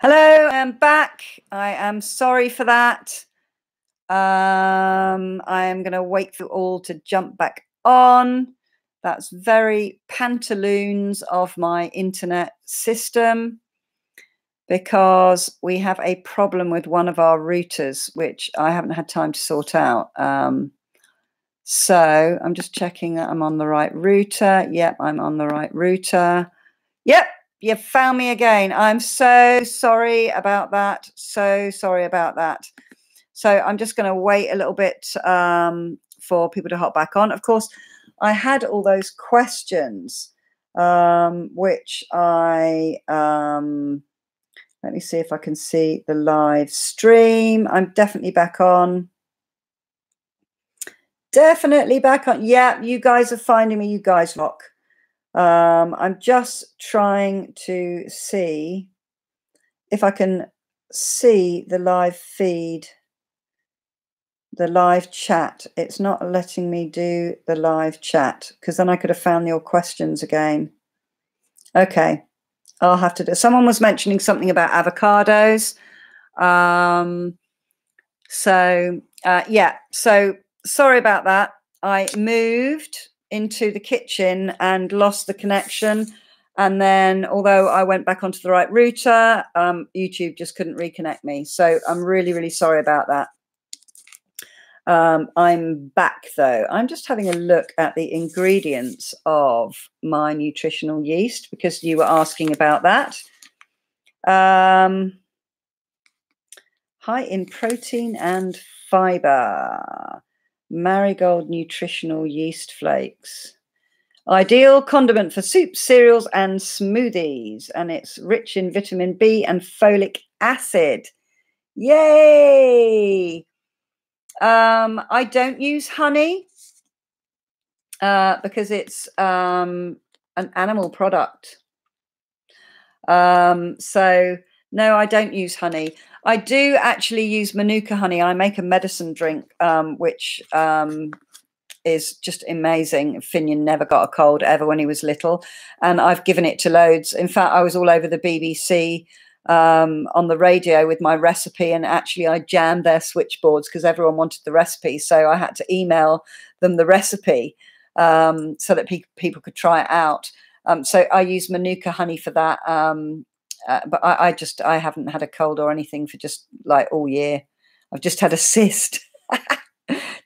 Hello, I'm back. I am sorry for that. I am going to wait for all to jump back on. That's very pantaloons of my internet system because we have a problem with one of our routers, which I haven't had time to sort out. So I'm just checking that I'm on the right router. Yep, I'm on the right router. Yep. You found me again. I'm so sorry about that. So sorry about that. So I'm just going to wait a little bit for people to hop back on. Of course, I had all those questions, which I, let me see if I can see the live stream. I'm definitely back on. Definitely back on. Yeah, you guys are finding me. You guys rock. I'm just trying to see if I can see the live feed, the live chat. It's not letting me do the live chat because then I could have found your questions again. Okay, I'll have to do. Someone was mentioning something about avocados. Yeah, so sorry about that. I moved into the kitchen and lost the connection. And then, although I went back onto the right router, YouTube just couldn't reconnect me. So I'm really, really sorry about that. I'm back, though. I'm just having a look at the ingredients of my nutritional yeast because you were asking about that. High in protein and fiber. Marigold nutritional yeast flakes. Ideal condiment for soups, cereals, and smoothies. And it's rich in vitamin B and folic acid. Yay! I don't use honey because it's an animal product. So no, I don't use honey. I do actually use Manuka honey. I make a medicine drink, which is just amazing. Finian never got a cold ever when he was little, and I've given it to loads. In fact, I was all over the BBC on the radio with my recipe, and actually I jammed their switchboards because everyone wanted the recipe, so I had to email them the recipe so that people could try it out. So I use Manuka honey for that. But I haven't had a cold or anything for just like all year. I've just had a cyst,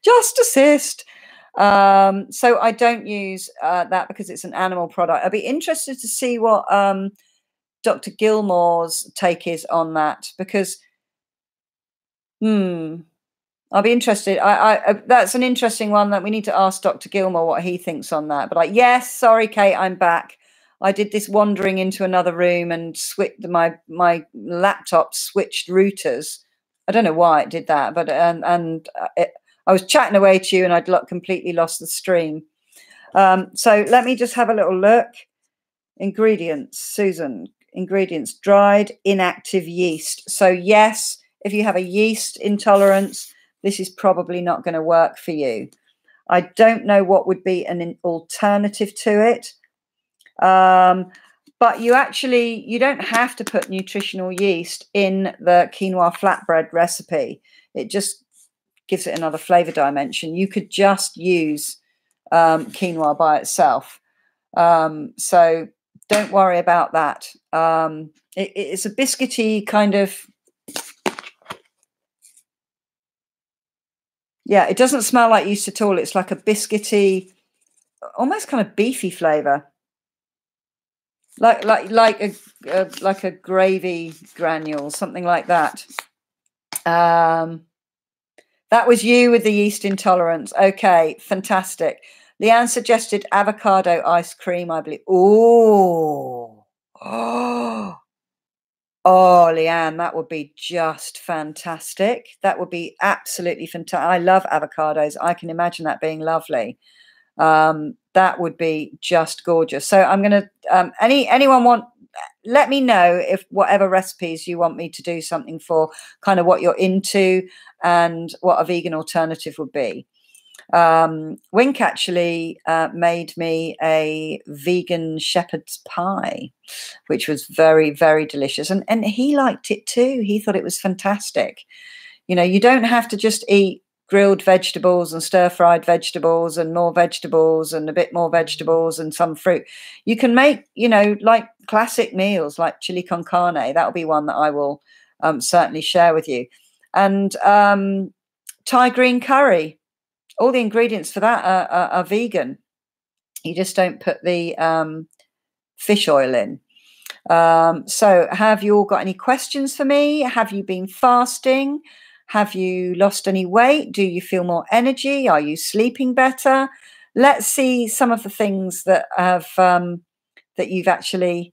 just a cyst. So I don't use that because it's an animal product. I'd be interested to see what Dr. Gilmore's take is on that because, I'll be interested. That's an interesting one that we need to ask Dr. Gilmore what he thinks on that. But like, yes, sorry, Kate, I'm back. I did this wandering into another room and switched my laptop switched routers. I don't know why it did that, but I was chatting away to you and I'd completely lost the stream. So let me just have a little look. Ingredients, Susan. Ingredients: dried inactive yeast. So yes, if you have a yeast intolerance, this is probably not going to work for you. I don't know what would be an alternative to it. But you don't have to put nutritional yeast in the quinoa flatbread recipe. It just gives it another flavor dimension. You could just use quinoa by itself. So don't worry about that. It's a biscuity kind of, yeah, it doesn't smell like yeast at all. It's like a biscuity, almost kind of beefy flavor. Like a gravy granule, something like that. That was you with the yeast intolerance. Okay, fantastic. Leanne suggested avocado ice cream, I believe. Oh, Leanne, that would be just fantastic. That would be absolutely fantastic. I love avocados. I can imagine that being lovely. That would be just gorgeous. So I'm going to, anyone let me know if whatever recipes you want me to do something for, kind of what you're into and what a vegan alternative would be. Wink actually made me a vegan shepherd's pie, which was very, very delicious. And he liked it too. He thought it was fantastic. You know, you don't have to just eat grilled vegetables and stir-fried vegetables and more vegetables and a bit more vegetables and some fruit. You can make, you know, like classic meals like chili con carne. That'll be one that I will certainly share with you. And Thai green curry. All the ingredients for that are vegan. You just don't put the fish oil in. So have you all got any questions for me? Have you been fasting? Have you lost any weight? Do you feel more energy? Are you sleeping better? Let's see some of the things that have that you've actually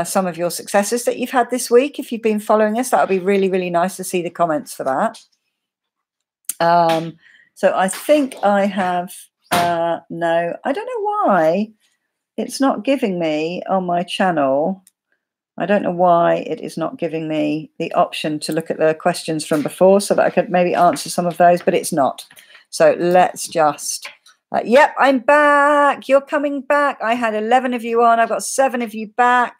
some of your successes that you've had this week. If you've been following us, that would be really, really nice to see the comments for that. So I think I have no, I don't know why it's not giving me on my channel. I don't know why it is not giving me the option to look at the questions from before so that I could maybe answer some of those, but it's not. So let's just, yep, I'm back. You're coming back. I had 11 of you on. I've got 7 of you back.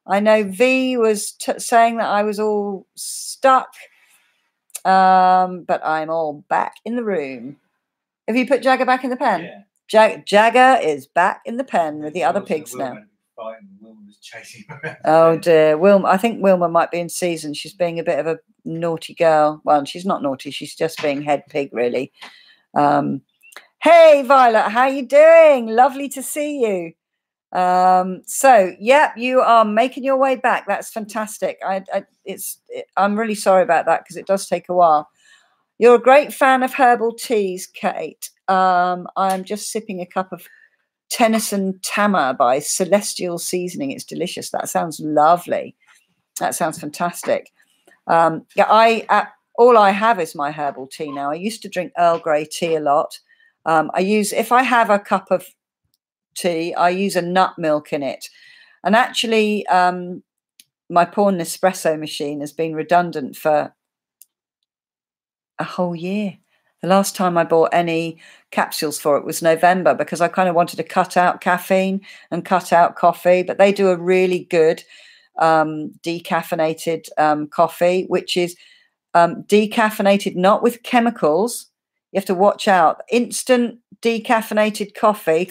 I know V was saying that I was all stuck, but I'm all back in the room. Have you put Jagger back in the pen? Yeah. Jagger is back in the pen with the other pigs now. Wilma's chasing her. Oh dear, Wilma. I think Wilma might be in season. She's being a bit of a naughty girl. Well, she's not naughty. She's just being head pig, really. Hey, Violet, how you doing? Lovely to see you. So, yeah, you are making your way back. That's fantastic. I'm really sorry about that because it does take a while. You're a great fan of herbal teas, Kate. I'm just sipping a cup of Tennyson Tama by Celestial Seasoning. It's delicious. That sounds lovely. That sounds fantastic. Yeah, all I have is my herbal tea now. I used to drink Earl Grey tea a lot. If I have a cup of tea, I use a nut milk in it. And actually, my poor Nespresso machine has been redundant for a whole year. The last time I bought any capsules for it was November because I kind of wanted to cut out caffeine and cut out coffee. But they do a really good decaffeinated coffee, which is decaffeinated, not with chemicals. You have to watch out. Instant decaffeinated coffee.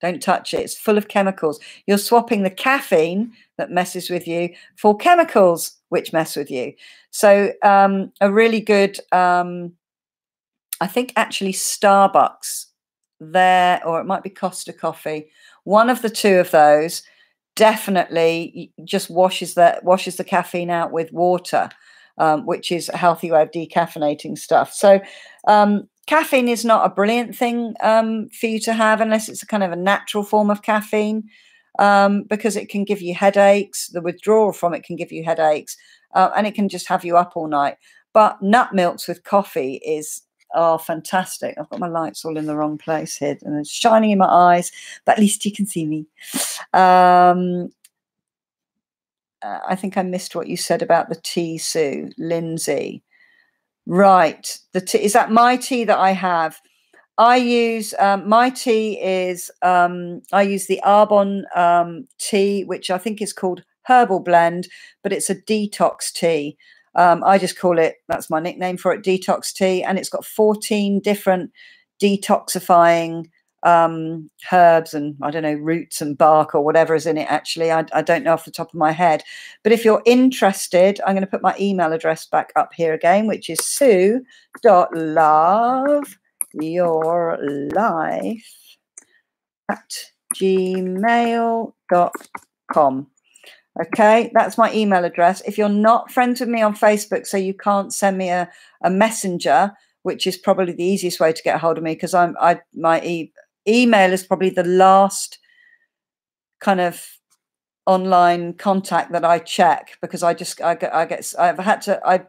Don't touch it. It's full of chemicals. You're swapping the caffeine that messes with you for chemicals which mess with you. So a really good, I think actually Starbucks there, or it might be Costa Coffee. One of the two of those definitely just washes the caffeine out with water, which is a healthy way of decaffeinating stuff. So caffeine is not a brilliant thing for you to have unless it's a kind of a natural form of caffeine, because it can give you headaches. The withdrawal from it can give you headaches, and it can just have you up all night. But nut milks with coffee are fantastic. I've got my lights all in the wrong place here and it's shining in my eyes, but at least you can see me. I think I missed what you said about the tea, Sue. Lindsay. Right. Is that my tea that I have? I use my tea is I use the Arbonne tea, which I think is called Herbal Blend, but it's a detox tea. I just call it, that's my nickname for it, detox tea, and it's got 14 different detoxifying herbs and I don't know, roots and bark or whatever is in it. Actually, I don't know off the top of my head, but if you're interested, I'm going to put my email address back up here again, which is sue.loveyourlife@gmail.com. Okay, that's my email address. If you're not friends with me on Facebook, so you can't send me a messenger, which is probably the easiest way to get a hold of me, because my email is probably the last kind of online contact that I check, because I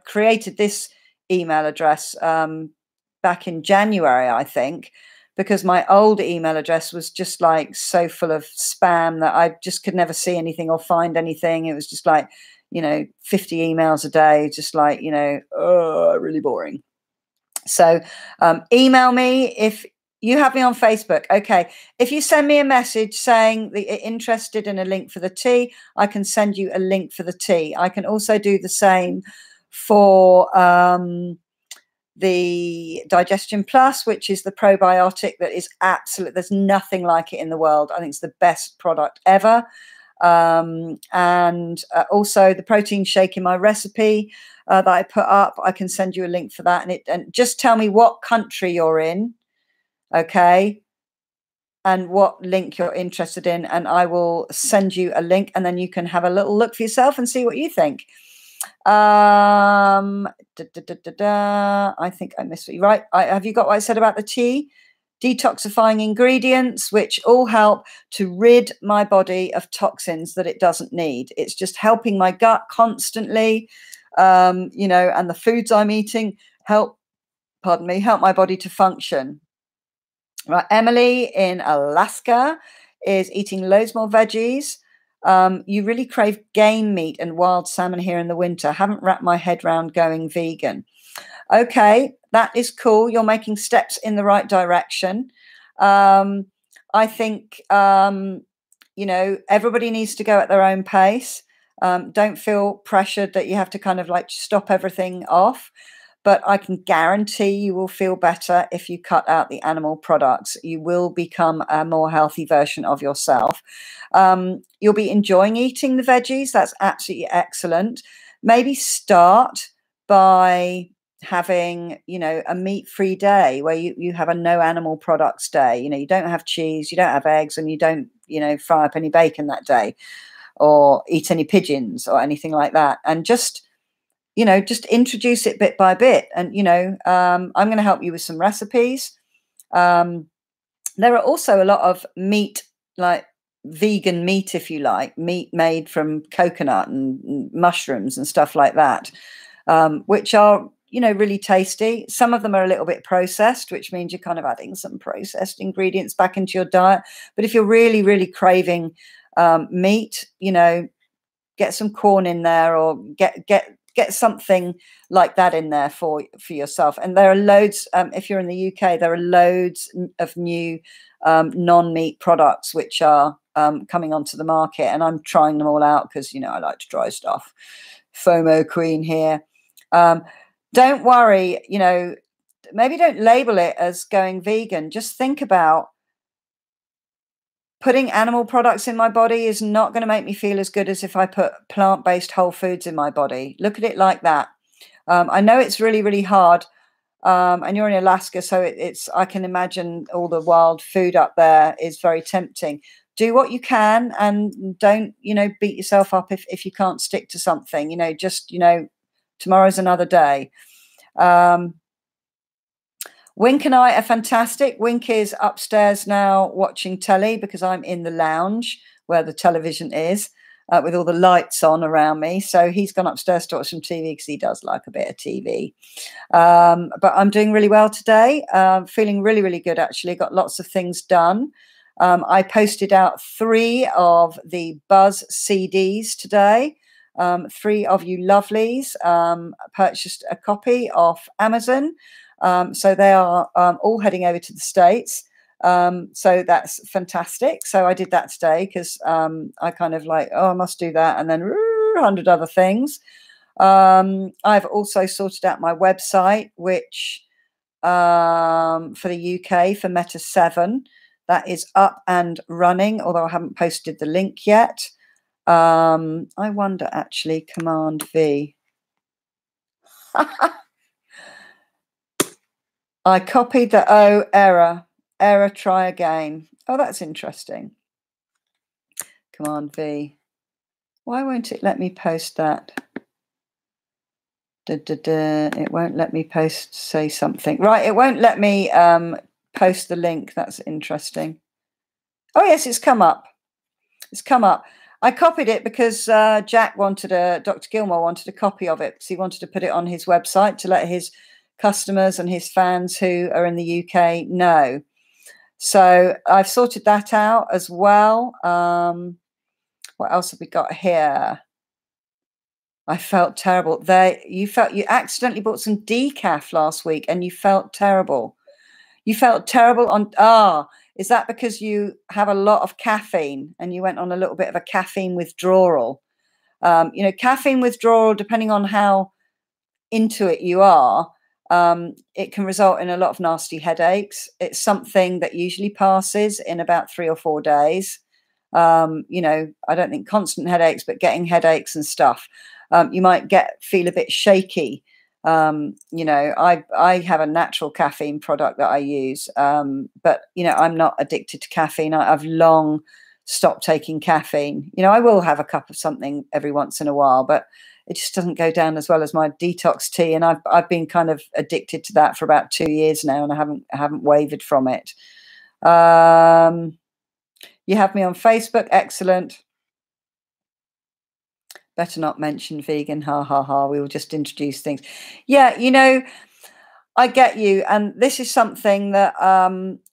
created this email address back in January, I think, because my old email address was just like so full of spam that I just could never see anything or find anything. It was just like, 50 emails a day, just like, really boring. So email me if you have me on Facebook. Okay. If you send me a message saying that you're interested in a link for the tea, I can send you a link for the tea. I can also do the same for the Digestion Plus, which is the probiotic that is absolute. There's nothing like it in the world. I think it's the best product ever. And also the protein shake in my recipe that I put up. I can send you a link for that. And just tell me what country you're in. Okay. And what link you're interested in. And I will send you a link, and then you can have a little look for yourself and see what you think. I think I missed what you right. Have you got what I said about the tea? Detoxifying ingredients, which all help to rid my body of toxins that it doesn't need. It's just helping my gut constantly, you know, and the foods I'm eating help my body to function. Right, Emily in Alaska is eating loads more veggies. You really crave game meat and wild salmon here in the winter. Haven't wrapped my head around going vegan. Okay, that is cool. You're making steps in the right direction. I think, you know, everybody needs to go at their own pace. Don't feel pressured that you have to kind of like stop everything off. But I can guarantee you will feel better if you cut out the animal products. You will become a more healthy version of yourself. You'll be enjoying eating the veggies. That's absolutely excellent. Maybe start by having, you know, a meat-free day where you have a no animal products day. You know, you don't have cheese, you don't have eggs, and you don't, you know, fry up any bacon that day or eat any pigeons or anything like that. And just, you know, just introduce it bit by bit. And, you know, I'm going to help you with some recipes. There are also a lot of meat, like vegan meat, if you like, meat made from coconut and mushrooms and stuff like that, which are, you know, really tasty. Some of them are a little bit processed, which means you're kind of adding some processed ingredients back into your diet. But if you're really, really craving meat, you know, get some corn in there, or get something like that in there for yourself. And there are loads, if you're in the UK, there are loads of new non-meat products which are coming onto the market, and I'm trying them all out because, you know, I like to try stuff. FOMO queen here. Don't worry, you know, maybe don't label it as going vegan. Just think about putting animal products in my body is not going to make me feel as good as if I put plant-based whole foods in my body. Look at it like that. I know it's really, really hard. And you're in Alaska, so I can imagine all the wild food up there is very tempting. Do what you can, and don't, you know, beat yourself up if you can't stick to something. You know, just, you know, tomorrow's another day. Wink and I are fantastic. Wink is upstairs now watching telly because I'm in the lounge where the television is, with all the lights on around me. So he's gone upstairs to watch some TV because he does like a bit of TV. But I'm doing really well today. Feeling really, really good, actually. Got lots of things done. I posted out 3 of the Buzz CDs today. 3 of you lovelies purchased a copy off Amazon. So they are all heading over to the States. So that's fantastic. So I did that today because I kind of like, oh, I must do that. And then 100 other things. I've also sorted out my website, which for the UK, for Meta 7, that is up and running, although I haven't posted the link yet. I wonder, actually, Command V. I copied the error, try again. Oh, that's interesting. Command V. Why won't it let me post that? It won't let me say something. Right, it won't let me post the link. That's interesting. Oh, yes, it's come up. It's come up. I copied it because Jack Dr. Gilmore wanted a copy of it because he wanted to put it on his website to let his customers and his fans who are in the UK know. So I've sorted that out as well. What else have we got here? I felt terrible. You accidentally bought some decaf last week and you felt terrible. You felt terrible is that because you have a lot of caffeine and you went on a little bit of a caffeine withdrawal? Caffeine withdrawal, depending on how into it you are, it can result in a lot of nasty headaches. It's something that usually passes in about 3 or 4 days. I don't think constant headaches, but getting headaches and stuff. You might feel a bit shaky. I have a natural caffeine product that I use, but I'm not addicted to caffeine. I've long stopped taking caffeine. I will have a cup of something every once in a while, but it just doesn't go down as well as my detox tea. And I've been kind of addicted to that for about 2 years now, and I haven't wavered from it. You have me on Facebook. Excellent. Better not mention vegan. Ha, ha, ha. We will just introduce things. Yeah, I get you. And this is something that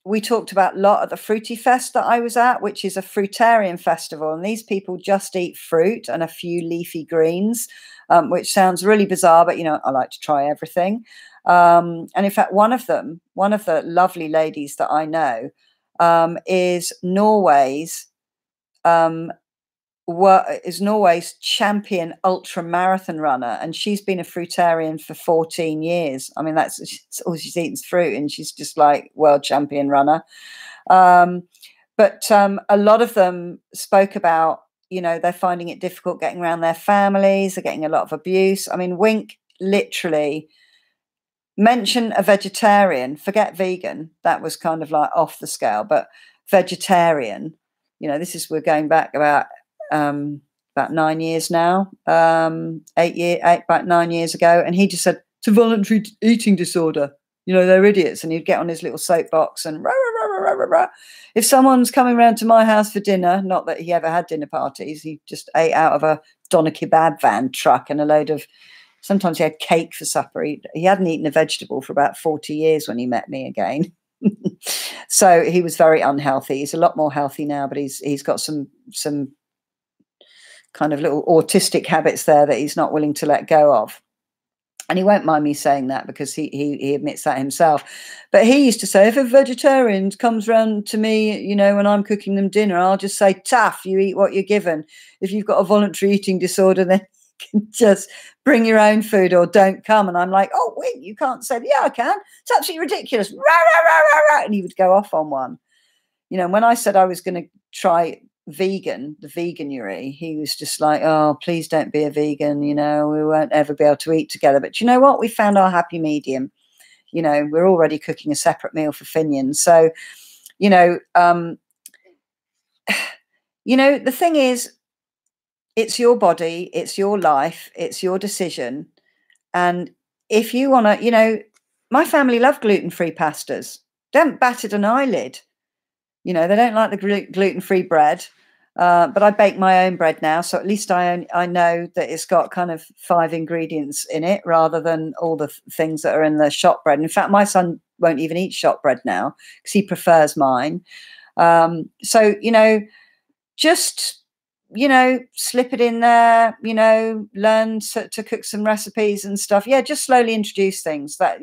we talked about a lot at the Fruity Fest that I was at, which is a fruitarian festival. And these people just eat fruit and a few leafy greens, which sounds really bizarre, but, I like to try everything. And in fact, one of the lovely ladies that I know is Norway's champion ultra marathon runner, and she's been a fruitarian for 14 years. I mean, that's all she's eaten is fruit, and she's just like world champion runner. But a lot of them spoke about, they're finding it difficult getting around their families. They're getting a lot of abuse. I mean, Wink literally mention a vegetarian, forget vegan. That was kind of like off the scale, but vegetarian, we're going back about 9 years now, about 9 years ago. And he just said, it's a voluntary eating disorder. They're idiots. And he'd get on his little soapbox and rah, rah, rah, rah, rah, rah. If someone's coming round to my house for dinner, not that he ever had dinner parties, he just ate out of a doner kebab van truck and sometimes he had cake for supper. He hadn't eaten a vegetable for about 40 years when he met me again. So he was very unhealthy. He's a lot more healthy now, but he's got some kind of little autistic habits there that he's not willing to let go of. And he won't mind me saying that because he admits that himself. But he used to say, if a vegetarian comes round to me, when I'm cooking them dinner, I'll just say, tough, you eat what you're given. If you've got a voluntary eating disorder, then you can just bring your own food or don't come. And I'm like, oh, wait, you can't say, yeah, I can. It's absolutely ridiculous. Rah, rah, rah, rah, rah. And he would go off on one. When I said I was going to try the veganuary, he was just like, oh, please don't be a vegan, we won't ever be able to eat together. But you know what, we found our happy medium. We're already cooking a separate meal for Finian. So the thing is, it's your body, it's your life, it's your decision. And if you want to, my family love gluten-free pastas. They haven't batted an eyelid. They don't like the gluten-free bread, but I bake my own bread now. So at least I know that it's got kind of 5 ingredients in it rather than all the things that are in the shop bread. And in fact, my son won't even eat shop bread now because he prefers mine. So, just, slip it in there, learn to cook some recipes and stuff. Yeah, just slowly introduce things that,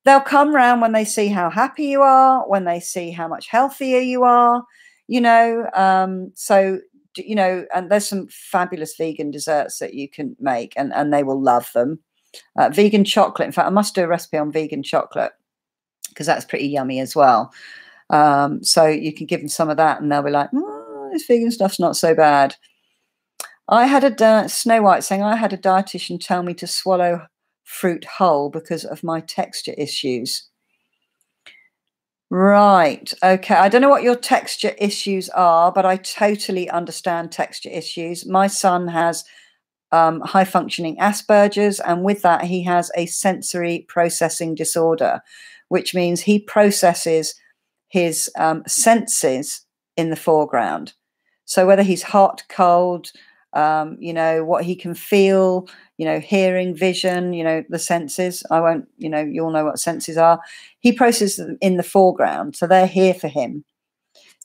they'll come around when they see how happy you are, when they see how much healthier you are, so, and there's some fabulous vegan desserts that you can make and they will love them. Vegan chocolate. In fact, I must do a recipe on vegan chocolate because that's pretty yummy as well. So you can give them some of that and they'll be like, this vegan stuff's not so bad. I had Snow White saying, I had a dietitian tell me to swallow fruit whole because of my texture issues. Right. Okay. I don't know what your texture issues are, but I totally understand texture issues. My son has high functioning Asperger's, and with that, he has a sensory processing disorder, which means he processes his senses in the foreground. So whether he's hot, cold, what he can feel, hearing, vision, the senses. I won't, you all know what senses are. He processes them in the foreground. So they're here for him.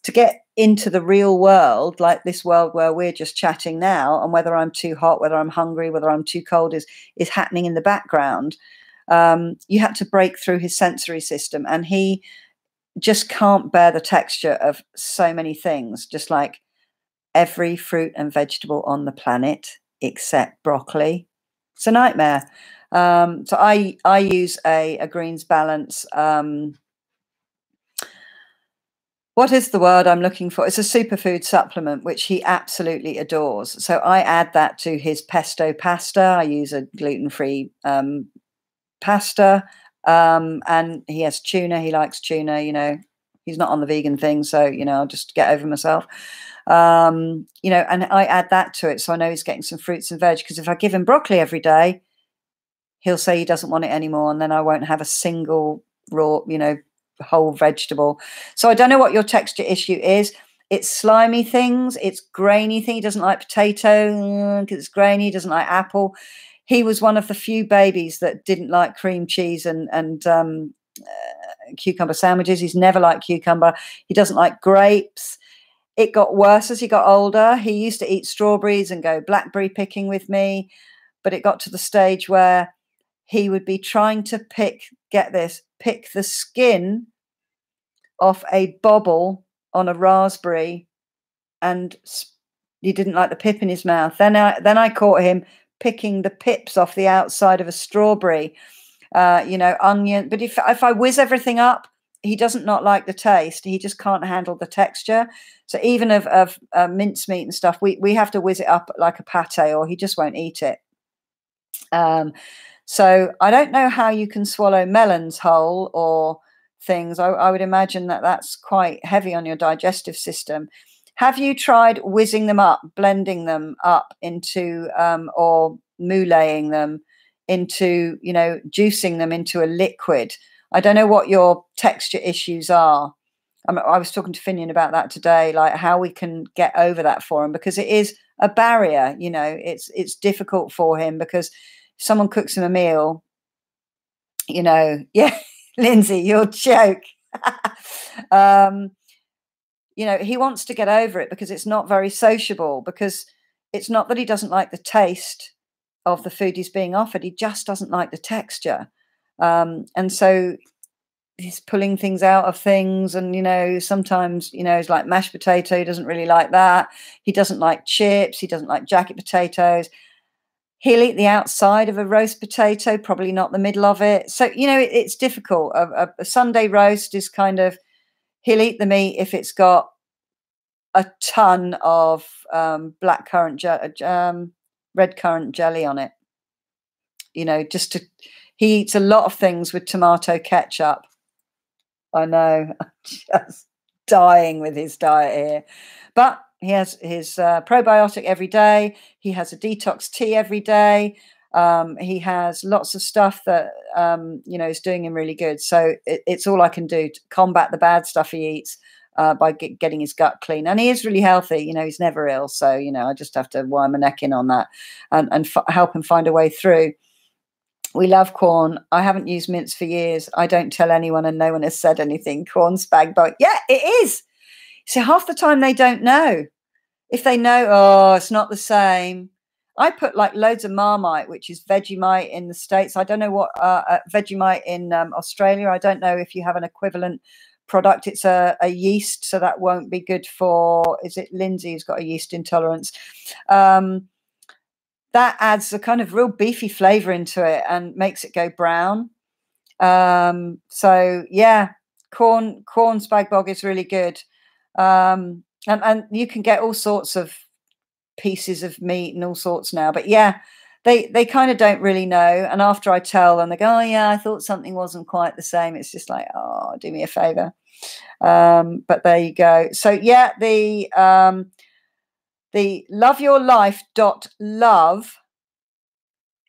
to get into the real world, like this world where we're just chatting now, and whether I'm too hot, whether I'm hungry, whether I'm too cold is happening in the background. You had to break through his sensory system, and he just can't bear the texture of so many things, just like every fruit and vegetable on the planet except broccoli. It's a nightmare. So I use a greens balance. What is the word I'm looking for? It's a superfood supplement, which he absolutely adores. So I add that to his pesto pasta. I use a gluten-free pasta. And he has tuna. He likes tuna, you know. He's not on the vegan thing, so, you know, I'll just get over myself. You know, and I add that to it, so I know he's getting some fruits and veg, because if I give him broccoli every day, he'll say he doesn't want it anymore, and then I won't have a single raw, you know, whole vegetable. So I don't know what your texture issue is. It's slimy things, it's grainy thing. He doesn't like potato because it's grainy. He doesn't like apple. He was one of the few babies that didn't like cream cheese and cucumber sandwiches. He's never liked cucumber. He doesn't like grapes. It got worse as he got older. He used to eat strawberries and go blackberry picking with me, but it got to the stage where he would be trying to pick the skin off a bobble on a raspberry, and he didn't like the pip in his mouth. Then I caught him picking the pips off the outside of a strawberry, you know, onion. But if I whiz everything up, he doesn't not like the taste. He just can't handle the texture. So even of mincemeat and stuff, we have to whiz it up like a pate, or he just won't eat it. So I don't know how you can swallow melons whole or things. I would imagine that that's quite heavy on your digestive system. Have you tried whizzing them up, blending them up into, or mouléing them into, you know, juicing them into a liquid? I don't know what your texture issues are. I was talking to Finian about that today, like how we can get over that for him, because it is a barrier. You know, it's difficult for him because if someone cooks him a meal, you know, yeah, Lindsay, you'll joke. You know, he wants to get over it because it's not very sociable, because it's not that he doesn't like the taste of the food he's being offered. He just doesn't like the texture. And so he's pulling things out of things. And, you know, sometimes, you know, it's like mashed potato. He doesn't really like that. He doesn't like chips. He doesn't like jacket potatoes. He'll eat the outside of a roast potato, probably not the middle of it. So, you know, it's difficult. A Sunday roast is kind of, he'll eat the meat if it's got a ton of red currant jelly on it. You know, he eats a lot of things with tomato ketchup. I know, I'm just dying with his diet here. But he has his probiotic every day. He has a detox tea every day. He has lots of stuff that, you know, is doing him really good. So it's all I can do to combat the bad stuff he eats by getting his gut clean. And he is really healthy. You know, he's never ill. So, you know, I just have to wire my neck in on that and help him find a way through. We love corn. I haven't used mince for years. I don't tell anyone, and no one has said anything. Corn spag bol. Yeah, it is. So half the time they don't know. If they know, oh, it's not the same. I put like loads of Marmite, which is Vegemite in the States. I don't know what Vegemite in Australia. I don't know if you have an equivalent product. It's a yeast, so that won't be good for, is it Lindsay who's got a yeast intolerance? That adds a kind of real beefy flavor into it and makes it go brown. So yeah, corn spag bog is really good. And you can get all sorts of pieces of meat and all sorts now. But yeah, they kind of don't really know. And after I tell them, they go, oh yeah, I thought something wasn't quite the same. It's just like, oh, do me a favor. But there you go. So yeah, the loveyourlife.love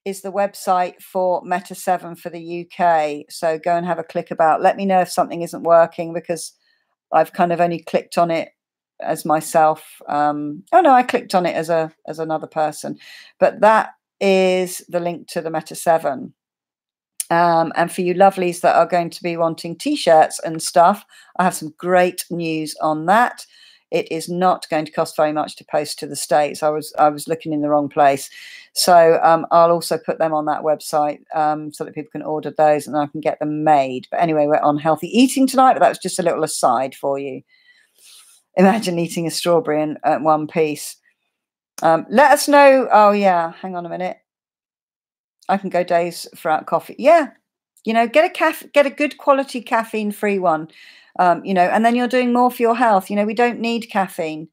is the website for Meta 7 for the UK. So go and have a click about. Let me know if something isn't working, because I've kind of only clicked on it as myself. Oh no, I clicked on it as another person. But that is the link to the Meta 7. And for you lovelies that are going to be wanting t-shirts and stuff, I have some great news on that. It is not going to cost very much to post to the States. I was looking in the wrong place. So I'll also put them on that website so that people can order those and I can get them made. But anyway, we're on healthy eating tonight, but that was just a little aside for you. Imagine eating a strawberry in one piece. Let us know. Oh, yeah. Hang on a minute. I can go days without coffee. Yeah. You know, get a good quality caffeine-free one. You know, and then you're doing more for your health. You know, we don't need caffeine.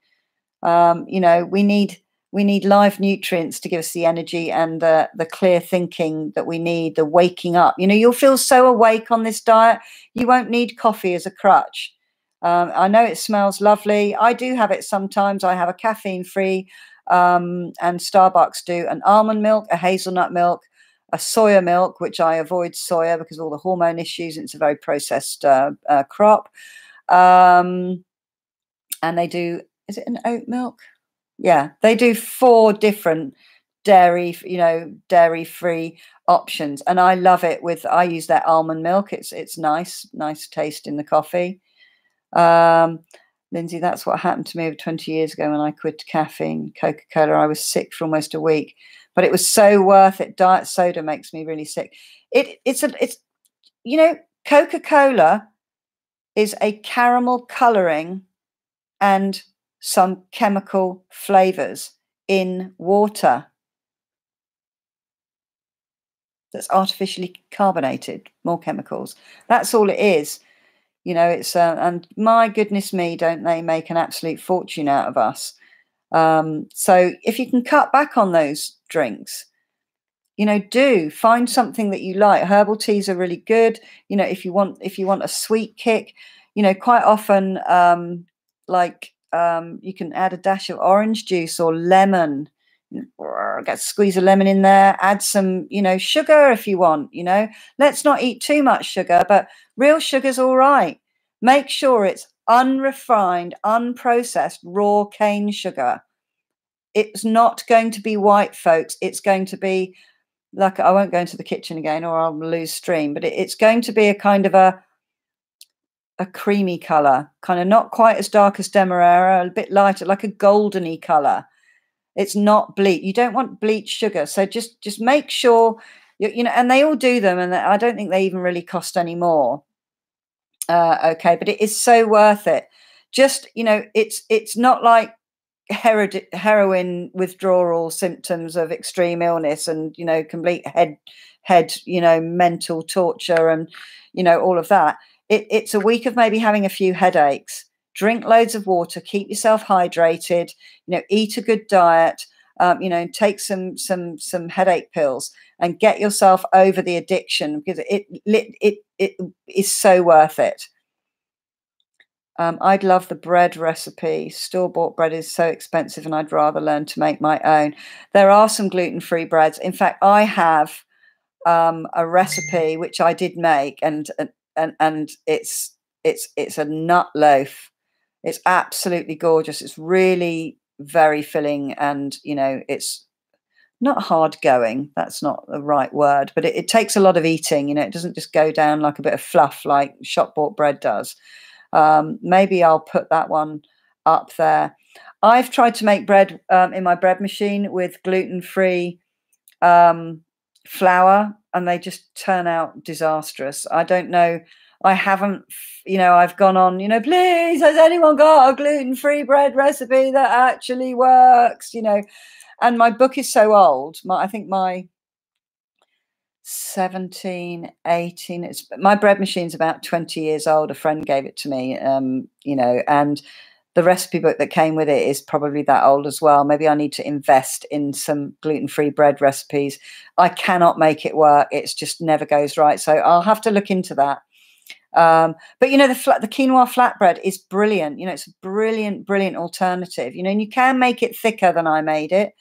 You know, we need live nutrients to give us the energy and the clear thinking that we need, the waking up. You know, you'll feel so awake on this diet. You won't need coffee as a crutch. I know it smells lovely. I do have it sometimes. I have a caffeine-free, and Starbucks do an almond milk, a hazelnut milk, a soya milk, which I avoid soya because of all the hormone issues. It's a very processed crop. And they do, is it an oat milk? Yeah, they do 4 different dairy, you know, dairy-free options. And I love it I use their almond milk. It's nice taste in the coffee. Lindsay, that's what happened to me over 20 years ago when I quit caffeine, Coca-Cola. I was sick for almost a week, but it was so worth it. Diet soda makes me really sick. It's you know, Coca-Cola is a caramel coloring and some chemical flavors in water that's artificially carbonated, more chemicals. That's all it is. You know, it's and my goodness me, don't they make an absolute fortune out of us? So if you can cut back on those drinks, you know, do find something that you like. Herbal teas are really good. You know, if you want a sweet kick, you know, quite often you can add a dash of orange juice or lemon. Squeeze a lemon in there, add some, you know, sugar if you want. You know, let's not eat too much sugar, but real sugar's all right. Make sure it's unrefined, unprocessed, raw cane sugar. It's not going to be white, folks. It's going to be like, I won't go into the kitchen again or I'll lose stream, but it's going to be a kind of a creamy color, kind of not quite as dark as Demerara, a bit lighter, like a goldeny color. It's not bleach. You don't want bleached sugar. So just make sure, you know, and they all do them. And I don't think they even really cost any more. Okay. But it is so worth it. Just, you know, it's not like heroin withdrawal symptoms of extreme illness and, you know, complete head, you know, mental torture and, you know, all of that. It's a week of maybe having a few headaches. Drink loads of water, keep yourself hydrated, you know, eat a good diet, you know, take some headache pills and get yourself over the addiction because it is so worth it. I'd love the bread recipe. Store-bought bread is so expensive and I'd rather learn to make my own. There are some gluten-free breads. In fact, I have a recipe which I did make and it's a nut loaf. It's absolutely gorgeous. It's really very filling and, you know, it's not hard going. That's not the right word, but it takes a lot of eating. You know, it doesn't just go down like a bit of fluff like shop-bought bread does. Maybe I'll put that one up there. I've tried to make bread in my bread machine with gluten-free flour and they just turn out disastrous. I don't know. I haven't, you know, I've gone on, you know, please, has anyone got a gluten-free bread recipe that actually works, you know? And my book is so old. I think my 17, 18, my bread machine's about 20 years old. A friend gave it to me, you know, and the recipe book that came with it is probably that old as well. Maybe I need to invest in some gluten-free bread recipes. I cannot make it work. It's just never goes right. So I'll have to look into that. But you know, the quinoa flatbread is brilliant. You know, it's a brilliant alternative, you know, and you can make it thicker than I made it,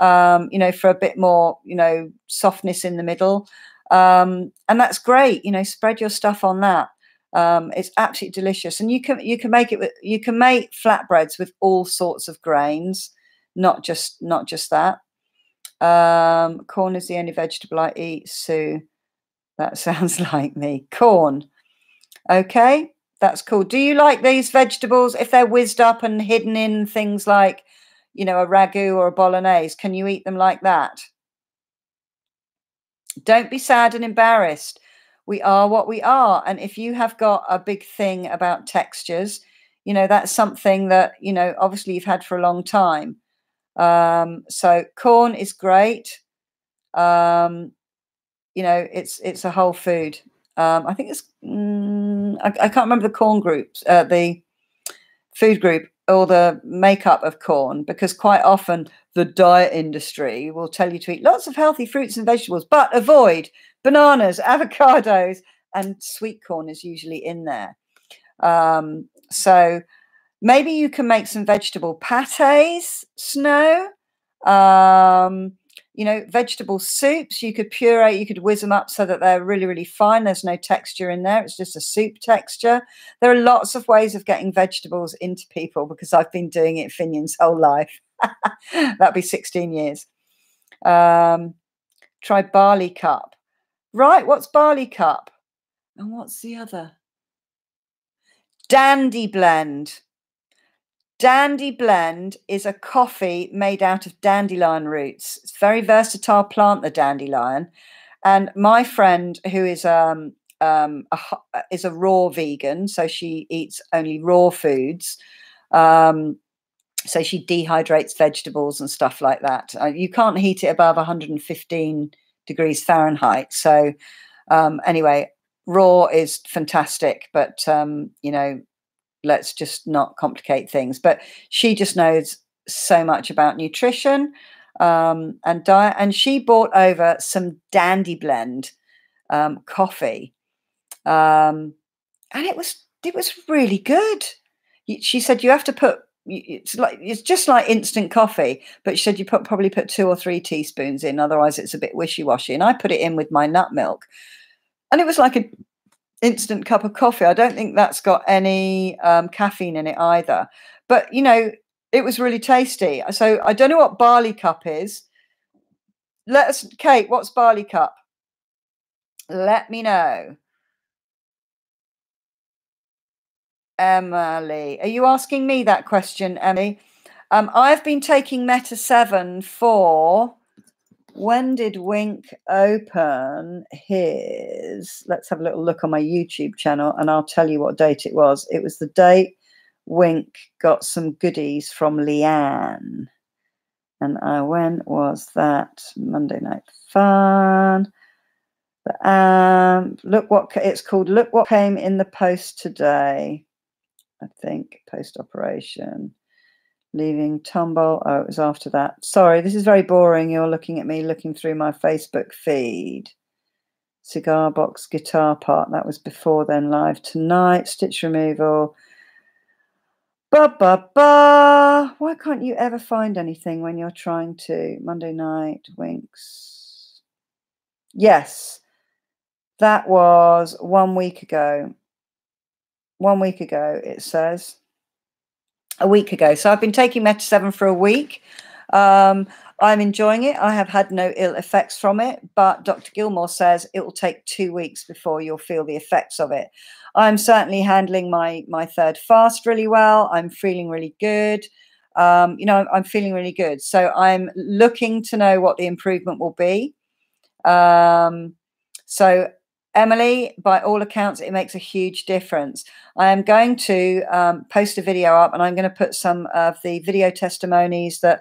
you know, for a bit more, you know, softness in the middle. And that's great. You know, spread your stuff on that. It's absolutely delicious. And you can make it with, you can make flatbreads with all sorts of grains, not just that. Corn is the only vegetable I eat, Sue. That sounds like me. Corn. Okay, that's cool. Do you like these vegetables if they're whizzed up and hidden in things like, you know, a ragu or a bolognese? Can you eat them like that? Don't be sad and embarrassed. We are what we are. And if you have got a big thing about textures, you know, that's something that, you know, obviously you've had for a long time. So corn is great. You know, it's a whole food. I think it's, I can't remember the corn groups, the food group or the makeup of corn, because quite often the diet industry will tell you to eat lots of healthy fruits and vegetables, but avoid bananas, avocados, and sweet corn is usually in there. So maybe you can make some vegetable pates, Snow. You know, vegetable soups, you could puree, you could whiz them up so that they're really, really fine. There's no texture in there. It's just a soup texture. There are lots of ways of getting vegetables into people because I've been doing it Finion's whole life. That'd be 16 years. Try barley cup. Right, what's barley cup? And what's the other? Dandy blend. Dandy blend is a coffee made out of dandelion roots. It's a very versatile plant, the dandelion. And my friend, who is a raw vegan, so she eats only raw foods. So she dehydrates vegetables and stuff like that. You can't heat it above 115 degrees Fahrenheit. So anyway, raw is fantastic, but you know, let's just not complicate things. But she just knows so much about nutrition and diet. And she brought over some Dandy Blend coffee. And it was really good. She said you have to put, it's just like instant coffee, but she said you probably put 2 or 3 teaspoons in, otherwise it's a bit wishy-washy. And I put it in with my nut milk, and it was like an instant cup of coffee. I don't think that's got any caffeine in it either, but you know, it was really tasty. So I don't know what barley cup is. Kate, what's barley cup? Let me know. Emily, are you asking me that question, Emily? I've been taking Meta 7 for, when did Wink open his? Let's have a little look on my YouTube channel and I'll tell you what date it was. It was the date Wink got some goodies from Leanne. And when was that? Monday Night Fun. Look what it's called. Look what came in the post today. I think post-operation. Leaving Tumble. Oh, it was after that. Sorry, this is very boring. You're looking at me looking through my Facebook feed. Cigar box guitar part. That was before then. Live tonight. Stitch removal. Why can't you ever find anything when you're trying to? Monday night. Winks. Yes. That was 1 week ago. 1 week ago, it says. A week ago. So I've been taking Meta 7 for a week. I'm enjoying it. I have had no ill effects from it, but Dr. Gilmore says it will take 2 weeks before you'll feel the effects of it. I'm certainly handling my third fast really well. I'm feeling really good. You know, I'm feeling really good. So I'm looking to know what the improvement will be. So Emily, by all accounts, it makes a huge difference. I am going to post a video up, and I'm going to put some of the video testimonies that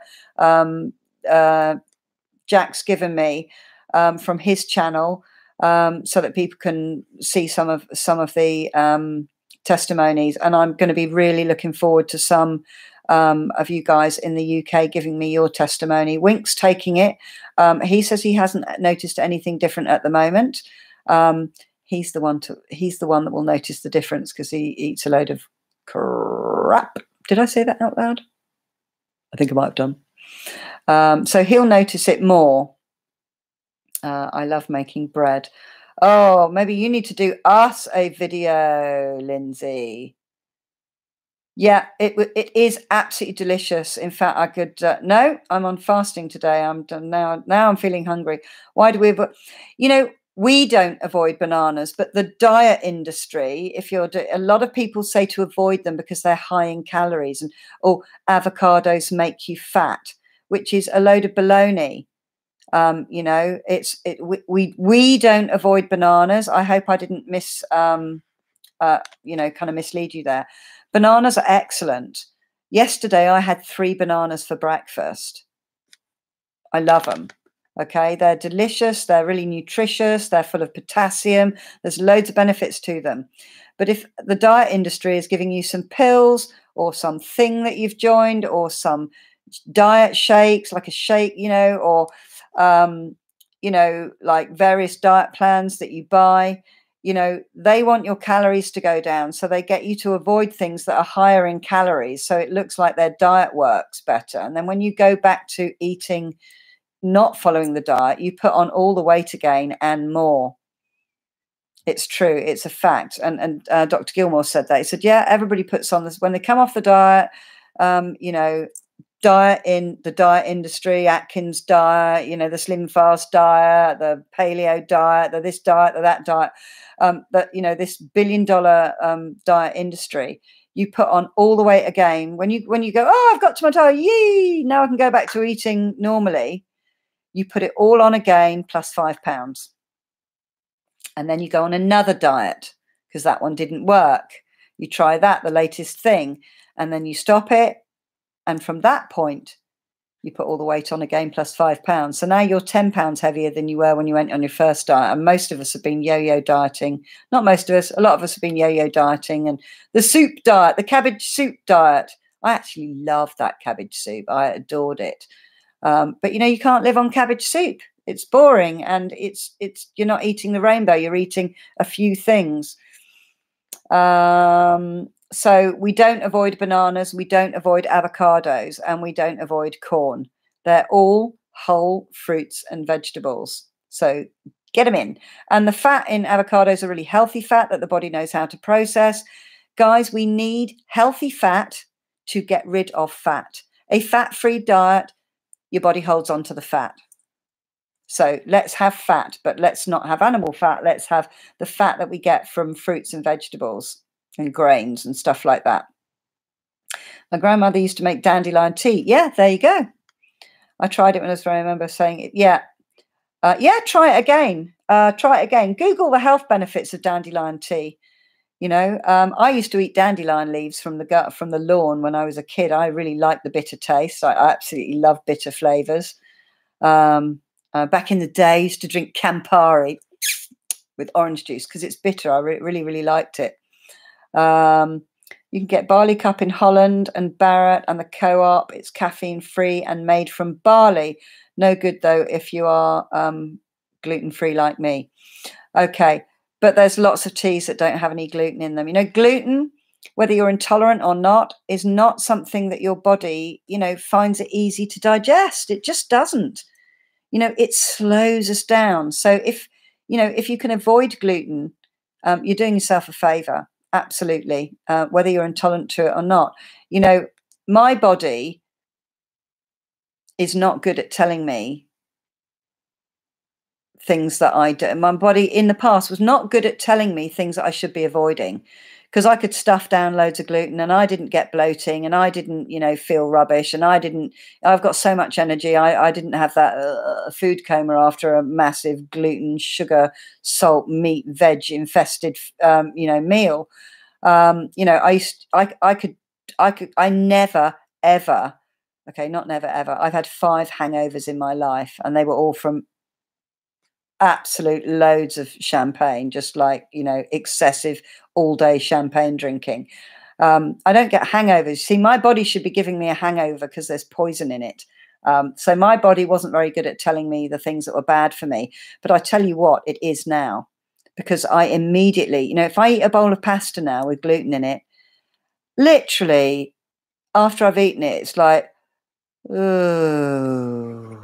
Jack's given me from his channel, so that people can see some of the testimonies. And I'm going to be really looking forward to some of you guys in the UK giving me your testimony. Wink's taking it. He says he hasn't noticed anything different at the moment. He's the one that will notice the difference because he eats a load of crap. Did I say that out loud? I think I might have done. So he'll notice it more. I love making bread. Oh, maybe you need to do us a video, Lindsay. Yeah, it is absolutely delicious. In fact, I could. No, I'm on fasting today. I'm done now. Now I'm feeling hungry. Why do we? You know, we don't avoid bananas, but the diet industry, if you're a lot of people say to avoid them because they're high in calories, and avocados make you fat, which is a load of baloney. You know, we don't avoid bananas. I hope I didn't you know, kind of mislead you there. Bananas are excellent. Yesterday I had 3 bananas for breakfast. I love them. Okay, they're delicious, they're really nutritious, they're full of potassium, there's loads of benefits to them. But if the diet industry is giving you some pills or something that you've joined or some diet shakes, like a shake, you know, or you know, like various diet plans that you buy, you know, they want your calories to go down, so they get you to avoid things that are higher in calories, so it looks like their diet works better. And then when you go back to eating, not following the diet, you put on all the weight again and more. It's true. It's a fact. And Dr. Gilmore said that. He said, yeah, everybody puts on this when they come off the diet, you know, diet in the diet industry, Atkins diet, you know, the slim fast diet, the paleo diet, the this diet, the that diet, that, you know, this $1 billion diet industry. You put on all the weight again. When you go, oh, I've got to my diet, yee, now I can go back to eating normally. You put it all on again plus 5 pounds. And then you go on another diet because that one didn't work. You try that, the latest thing, and then you stop it. And from that point, you put all the weight on again plus 5 pounds. So now you're 10 pounds heavier than you were when you went on your first diet. And most of us have been yo-yo dieting. Not most of us, a lot of us have been yo-yo dieting. And the soup diet, the cabbage soup diet, I actually loved that cabbage soup. I adored it. But, you know, you can't live on cabbage soup. It's boring, and it's you're not eating the rainbow. You're eating a few things. So we don't avoid bananas, we don't avoid avocados, and we don't avoid corn. They're all whole fruits and vegetables. So get them in. And the fat in avocados are really healthy fat that the body knows how to process. Guys, we need healthy fat to get rid of fat. A fat-free diet, your body holds on to the fat. So let's have fat, but let's not have animal fat. Let's have the fat that we get from fruits and vegetables and grains and stuff like that. My grandmother used to make dandelion tea. Yeah, there you go. I tried it when I remember saying it. Yeah. Yeah, try it again. Try it again. Google the health benefits of dandelion tea. You know, I used to eat dandelion leaves from the lawn when I was a kid. I really liked the bitter taste. I absolutely love bitter flavors. Back in the day, I used to drink Campari with orange juice because it's bitter. I really, really liked it. You can get barley cup in Holland and Barrett and the Co-op. It's caffeine free and made from barley. No good though if you are gluten free like me. Okay, but there's lots of teas that don't have any gluten in them. You know, gluten, whether you're intolerant or not, is not something that your body, you know, finds it easy to digest. It just doesn't. You know, it slows us down. So if you can avoid gluten, you're doing yourself a favor. Absolutely. Whether you're intolerant to it or not. You know, my body is not good at telling me things that I do. My body in the past was not good at telling me things that I should be avoiding, because I could stuff down loads of gluten and I didn't get bloating and I didn't, you know, feel rubbish and I've got so much energy. I didn't have that food coma after a massive gluten, sugar, salt, meat, veg infested, you know, meal. You know, I never, ever, okay, not never, ever. I've had 5 hangovers in my life and they were all from absolute loads of champagne, just like, you know, excessive all day champagne drinking. I don't get hangovers. See, my body should be giving me a hangover because there's poison in it. So my body wasn't very good at telling me the things that were bad for me. But I tell you what, it is now, because I immediately, you know, if I eat a bowl of pasta now with gluten in it, literally after I've eaten it, it's like, oh.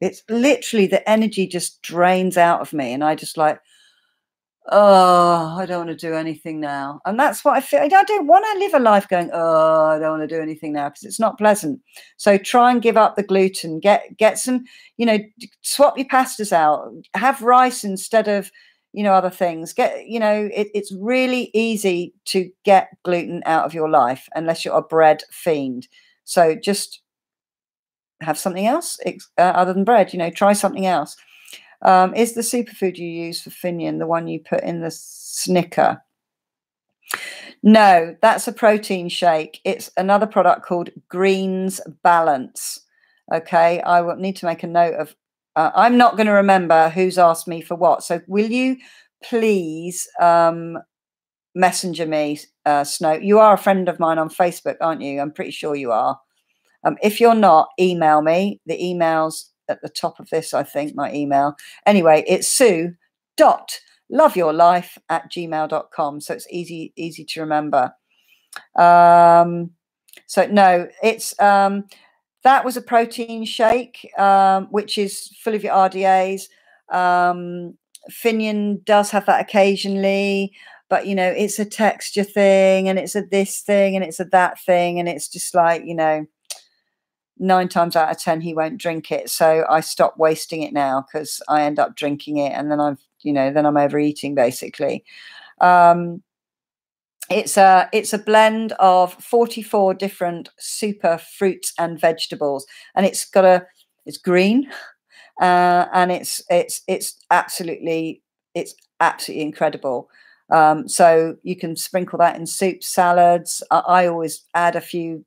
It's literally the energy just drains out of me. And I just like, oh, I don't want to do anything now. And that's what I feel. I don't want to live a life going, oh, I don't want to do anything now, because it's not pleasant. So try and give up the gluten. Get some, swap your pastas out. Have rice instead of, other things. It's really easy to get gluten out of your life unless you're a bread fiend. So just have something else other than bread. Try something else. Is the superfood you use for Finian the one you put in the Snicker? No, that's a protein shake. It's another product called Greens Balance. Okay, I will need to make a note of. I'm not going to remember who's asked me for what. So will you please messenger me, Snow? You are a friend of mine on Facebook, aren't you? I'm pretty sure you are. If you're not, email me. The email's at the top of this, I think, my email. Anyway, it's sue.loveyourlife@gmail.com. So it's easy to remember. So no, it's that was a protein shake, which is full of your RDAs. Finian does have that occasionally, but it's a texture thing, and it's a this thing, and it's a that thing, and it's just like 9 times out of 10 he won't drink it. So I stop wasting it now, because I end up drinking it, and then I'm overeating basically. It's a blend of 44 different super fruits and vegetables, and it's green, and it's absolutely incredible. So you can sprinkle that in soup, salads. I always add a few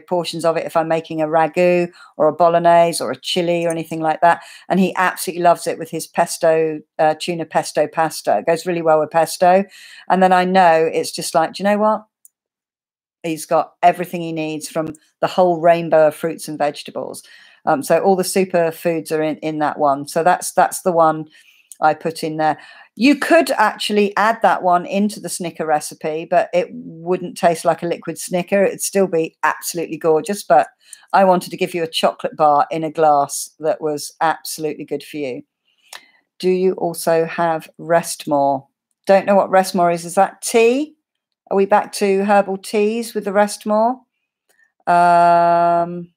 portions of it if I'm making a ragu or a bolognese or a chili or anything like that. And he absolutely loves it with his pesto, tuna pesto pasta. It goes really well with pesto. And then I know it's just like, do you know what? He's got everything he needs from the whole rainbow of fruits and vegetables. So all the super foods are in that one. So that's the one I put in there. You could actually add that one into the Snicker recipe, but it wouldn't taste like a liquid Snicker. It'd still be absolutely gorgeous. But I wanted to give you a chocolate bar in a glass that was absolutely good for you. Do you also have Restmore? Don't know what Restmore is. Is that tea? Are we back to herbal teas with the Restmore? Sorry,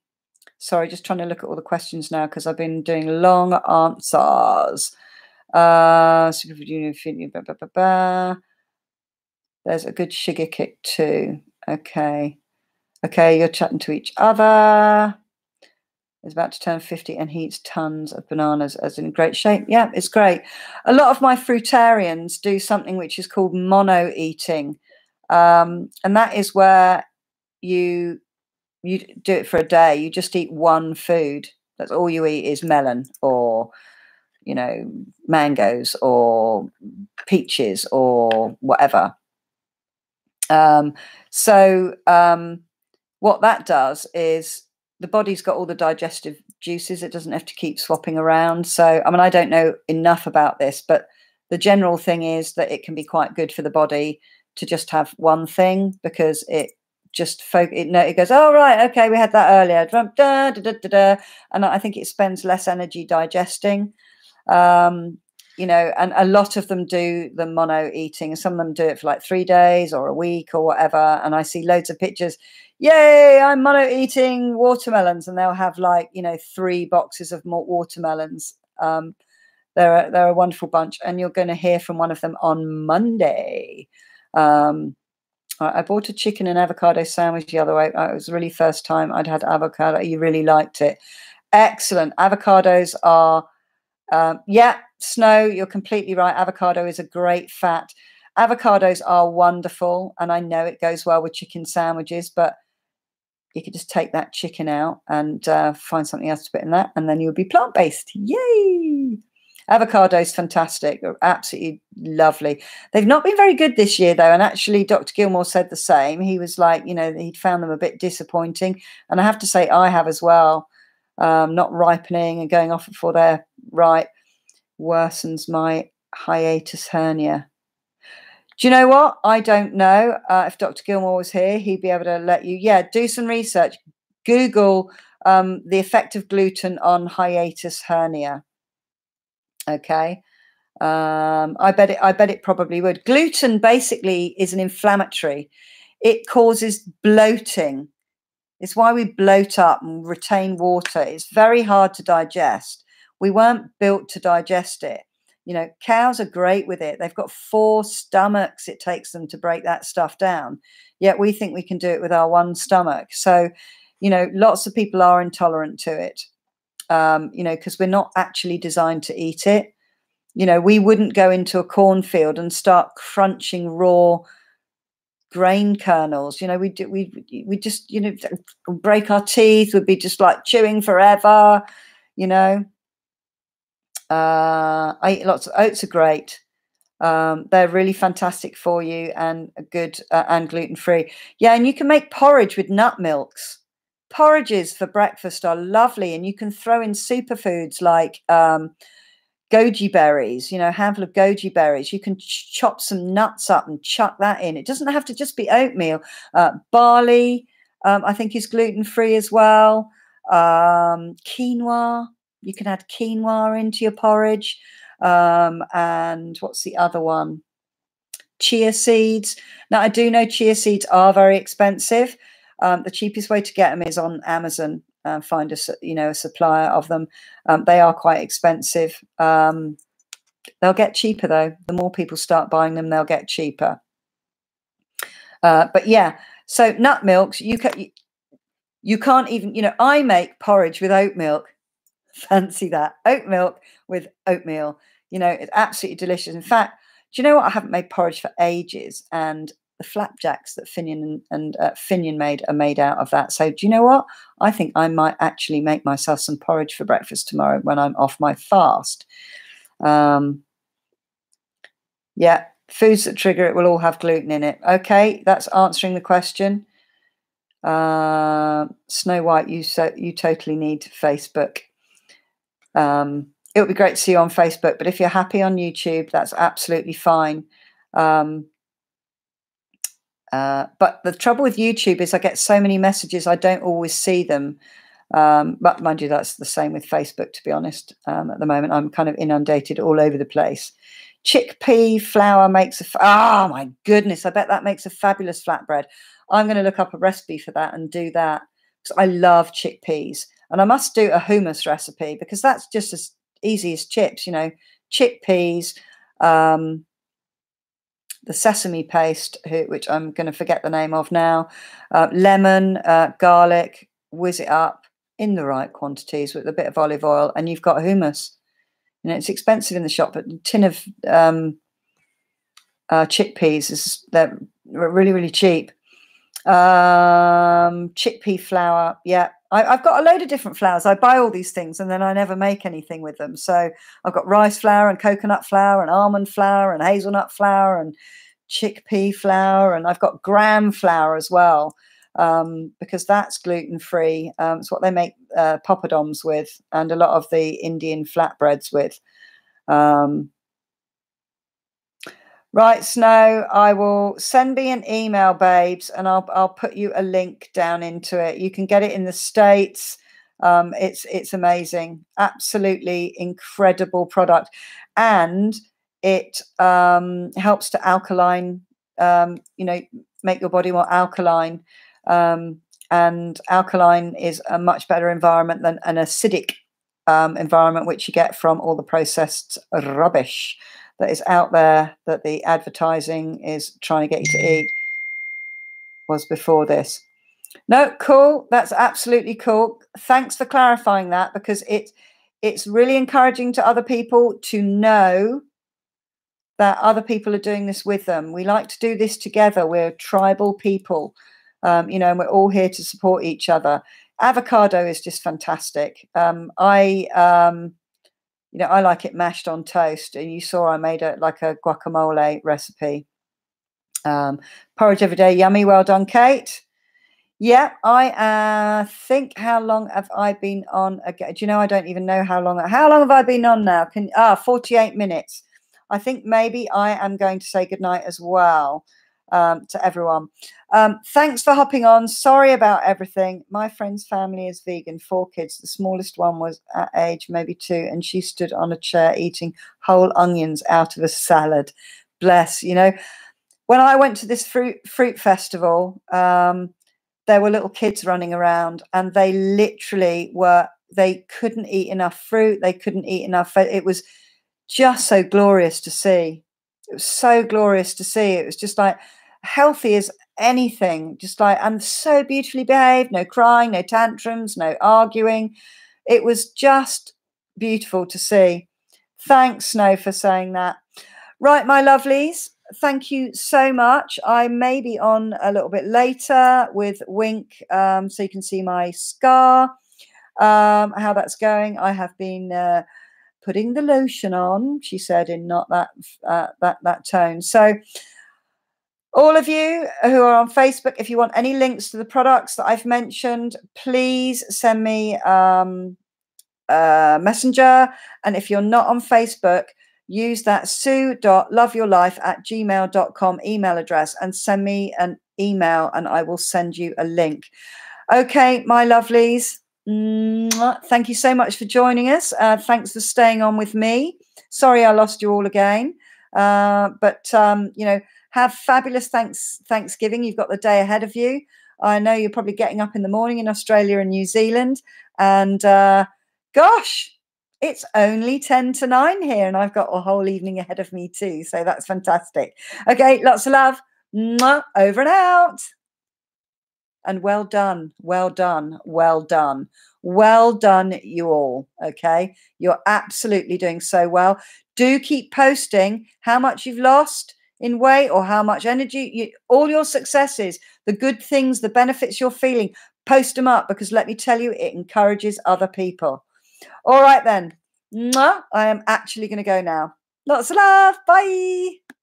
just trying to look at all the questions now, because I've been doing long answers. There's a good sugar kick too. Okay, you're chatting to each other. He's about to turn 50 and he eats tons of bananas, as in great shape. Yeah, it's great. A lot of my fruitarians do something which is called mono eating, and that is where you do it for a day. You just eat one food. That's all you eat is melon, or mangoes, or peaches, or whatever. What that does is the body's got all the digestive juices. It doesn't have to keep swapping around. So, I don't know enough about this, but the general thing is that it can be quite good for the body to just have one thing, because it just it goes, oh, right, okay, we had that earlier. And I think it spends less energy digesting. And a lot of them do the mono eating, and some of them do it for like 3 days or a week or whatever. And I see loads of pictures. Yay, I'm mono eating watermelons, and they'll have 3 boxes of more watermelons. They're a wonderful bunch, and you're going to hear from one of them on Monday. I bought a chicken and avocado sandwich the other way. It was really first time I'd had avocado. You really liked it. Excellent. Avocados are Snow, you're completely right. Avocado is a great fat. Avocados are wonderful, and I know it goes well with chicken sandwiches, but you could just take that chicken out and find something else to put in that, and then you'll be plant-based. Yay! Avocado is fantastic. They're absolutely lovely. They've not been very good this year, though, and actually Dr. Gilmore said the same. He was like, he'd found them a bit disappointing, and I have to say I have as well. Not ripening and going off before they're ripe worsens my hiatus hernia. Do you know what? I don't know. If Dr. Gilmore was here, he'd be able to let you, do some research. Google the effect of gluten on hiatus hernia. Okay. I bet it probably would. Gluten basically is an inflammatory. It causes bloating. It's why we bloat up and retain water. It's very hard to digest. We weren't built to digest it. You know, cows are great with it. They've got 4 stomachs it takes them to break that stuff down. Yet we think we can do it with our 1 stomach. So, you know, lots of people are intolerant to it, you know, because we're not actually designed to eat it. You know, we wouldn't go into a cornfield and start crunching raw grain kernels. You know, we just, you know, break our teeth. We'd be just like chewing forever, you know. I eat lots of oats. Are great. They're really fantastic for you and good and gluten-free. Yeah, and you can make porridge with nut milks. Porridges for breakfast are lovely, and you can throw in superfoods like goji berries, you know, a handful of goji berries. You can chop some nuts up and chuck that in. It doesn't have to just be oatmeal. Barley, I think, is gluten-free as well. Quinoa, you can add quinoa into your porridge. And what's the other one? Chia seeds. Now, I do know chia seeds are very expensive. The cheapest way to get them is on Amazon. Find a supplier of them. They are quite expensive. They'll get cheaper though. The more people start buying them, they'll get cheaper. But yeah, so nut milks, you can't even, you know, I make porridge with oat milk. Fancy that. Oat milk with oatmeal. You know, it's absolutely delicious. In fact, do you know what? I haven't made porridge for ages, and the flapjacks that Finian and Finian made are made out of that. So do you know what? I think I might actually make myself some porridge for breakfast tomorrow when I'm off my fast. Yeah, foods that trigger it will all have gluten in it. Okay, that's answering the question. Snow White, you totally need Facebook. It would be great to see you on Facebook, but if you're happy on YouTube, that's absolutely fine. But the trouble with YouTube is I get so many messages, I don't always see them. But mind you, that's the same with Facebook, to be honest. At the moment, I'm kind of inundated all over the place. Chickpea flour makes oh my goodness, I bet that makes a fabulous flatbread. I'm going to look up a recipe for that and do that, because I love chickpeas. And I must do a hummus recipe, because that's just as easy as chips, you know, chickpeas, the sesame paste, which I'm going to forget the name of now, lemon, garlic, whiz it up in the right quantities with a bit of olive oil, and you've got hummus. You know, it's expensive in the shop, but a tin of chickpeas they're really, really cheap. Chickpea flour, yeah. I've got a load of different flours. I buy all these things and then I never make anything with them. So I've got rice flour and coconut flour and almond flour and hazelnut flour and chickpea flour, and I've got gram flour as well, because that's gluten-free. It's what they make poppadoms with, and a lot of the Indian flatbreads with. Right, Snow, I will send me an email, babes, and I'll put you a link down into it. You can get it in the States. It's amazing, absolutely incredible product, and it helps to alkaline, you know, make your body more alkaline. And alkaline is a much better environment than an acidic environment, which you get from all the processed rubbish that is out there that the advertising is trying to get you to eat. Was before this. No, cool. That's absolutely cool. Thanks for clarifying that, because it's really encouraging to other people to know that other people are doing this with them. We like to do this together. We're tribal people, you know, and we're all here to support each other. Avocado is just fantastic. You know, I like it mashed on toast. You saw I made a guacamole recipe. Porridge every day, yummy. Well done, Kate. Yeah, I think, how long have I been on? Do you know, I don't even know how long have I been on now? 48 minutes. I think maybe I am going to say goodnight as well. to everyone. Thanks for hopping on. Sorry about everything. My friend's family is vegan, 4 kids. The smallest one was at age maybe 2, and she stood on a chair eating whole onions out of a salad. Bless. You know, when I went to this fruit festival, there were little kids running around, and they literally they couldn't eat enough fruit. They couldn't eat enough. It was just so glorious to see. It was so glorious to see. It was just like healthy as anything, just like, and so beautifully behaved, no crying, no tantrums, no arguing. It was just beautiful to see. Thanks, Snow, for saying that. Right, my lovelies, thank you so much. I may be on a little bit later with Wink, so you can see my scar, how that's going. I have been putting the lotion on, she said, in not that tone. So all of you who are on Facebook, if you want any links to the products that I've mentioned, please send me Messenger. And if you're not on Facebook, use that sue.loveyourlife@gmail.com email address and send me an email, and I will send you a link. Okay, my lovelies. Thank you so much for joining us. Thanks for staying on with me. Sorry I lost you all again. But you know, have fabulous Thanksgiving. You've got the day ahead of you. I know you're probably getting up in the morning in Australia and New Zealand. And gosh, it's only 10 to 9 here, and I've got a whole evening ahead of me too. So that's fantastic. Okay, lots of love. Over and out. And well done, well done, well done. Well done, you all. Okay, you're absolutely doing so well. Do keep posting how much you've lost in weight or how much energy, all your successes, the good things, the benefits you're feeling. Post them up, because let me tell you, it encourages other people. All right then. I am actually going to go now. Lots of love. Bye.